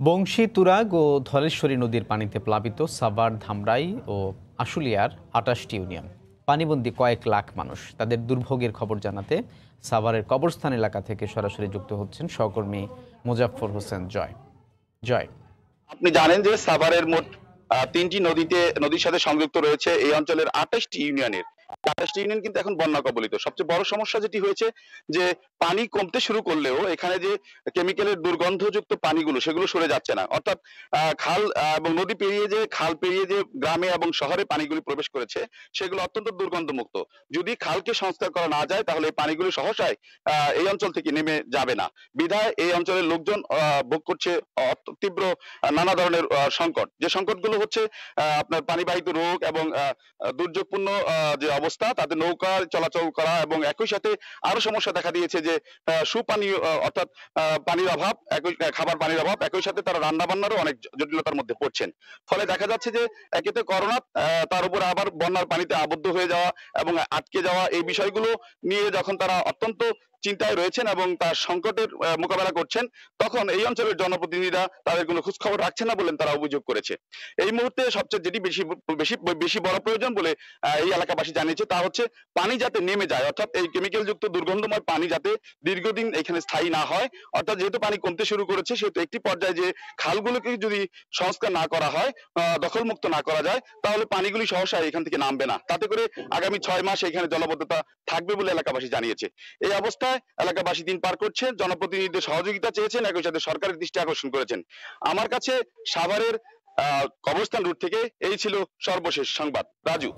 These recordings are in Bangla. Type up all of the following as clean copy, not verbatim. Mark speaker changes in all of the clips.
Speaker 1: বংশী, তুরাগ ও ধলেশ্বরী নদীর পানিতে প্লাবিত সাভার, ধামরাই ও আশুলিয়ার ২৮টি ইউনিয়ন। পানিবন্দী কয়েক লাখ মানুষ। তাদের দুর্ভোগের খবর জানাতে সাভারের কবরস্থান এলাকা থেকে সরাসরি যুক্ত হচ্ছেন সহকর্মী মোজাফফর হোসেন জয়। জয়,
Speaker 2: আপনি জানেন যে সাভারের মোট ৩টি নদীর সাথে সংযুক্ত রয়েছে এই অঞ্চলের ২৮টি ইউনিয়নের। ২৮টি ইউনিয়ন কিন্তু এখন বন্যা কবলিত। সবচেয়ে বড় সমস্যা যেটি হয়েছে যে পানি কমতে শুরু করলেও এখানে যে কেমিক্যালের দুর্গন্ধযুক্ত পানিগুলো সেগুলো সরে যাচ্ছে না। অর্থাৎ খাল এবং নদী পেরিয়ে যে খাল পেরিয়ে যে গ্রামে এবং শহরে পানিগুলি প্রবেশ করেছে সেগুলো অত্যন্ত দুর্গন্ধমুক্ত। যদি খালকে সংস্কার করা না যায় তাহলে এই পানিগুলো সহসায় এই অঞ্চল থেকে নেমে যাবে না। বিধায় এই অঞ্চলের লোকজন ভোগ করছে তীব্র নানা ধরনের সংকট। যে সংকটগুলো হচ্ছে আপনার পানিবাহিত রোগ এবং দুর্যোগপূর্ণ যে অবস্থা, তাতে নৌকা চলাচল করা এবং একই সাথে আরো সমস্যা দেখা দিয়েছে যে সুপানীয় অর্থাৎ পানির অভাব, খাবার পানির অভাব, একই সাথে তারা রান্না বান্নারও অনেক জটিলতার মধ্যে পড়ছেন। ফলে দেখা যাচ্ছে যে একেতে করোনা, তার উপর আবার বন্যার পানিতে আবদ্ধ হয়ে যাওয়া এবং আটকে যাওয়া, এই বিষয়গুলো নিয়ে যখন তারা অত্যন্ত চিন্তায় রয়েছেন এবং তার সংকটের মোকাবেলা করছেন, তখন এই অঞ্চলের জনপ্রতিনিধিরা তাদের কোনো খোঁজ খবর রাখছে না বলেন তারা অভিযোগ করেছে। এই মুহূর্তে সবচেয়ে যেটি বেশি বেশি বেশি বড় প্রয়োজন বলে এই এলাকাবাসী জানিয়েছে তা হচ্ছে পানি যাতে নেমে যায়, অর্থাৎ এই কেমিক্যাল যুক্ত দুর্গন্ধময় পানি যাতে দীর্ঘদিন এখানে স্থায়ী না হয়। অর্থাৎ যেহেতু পানি কমতে শুরু করেছে সেহেতু একটি পর্যায়ে যে খালগুলোকে যদি সংস্কার না করা হয়, দখলমুক্ত না করা যায়, তাহলে পানিগুলি সহসায় এখান থেকে নামবে না। তাতে করে আগামী ৬ মাস এখানে জলাবদ্ধতা থাকবে বলে এলাকাবাসী জানিয়েছে। এই অবস্থায় এলাকাবাসী দিন পার করছে, জনপ্রতিনিধিদের সহযোগিতা চেয়েছেন, একই সাথে সরকারের দৃষ্টি আকর্ষণ করেছেন। আমার কাছে সাভারের কবরস্থান রুট থেকে এই ছিল সর্বশেষ সংবাদ। রাজু।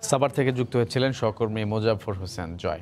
Speaker 1: সাভার থেকে যুক্ত হয়েছিলেন সহকর্মী মোজাফফর হোসেন জয়।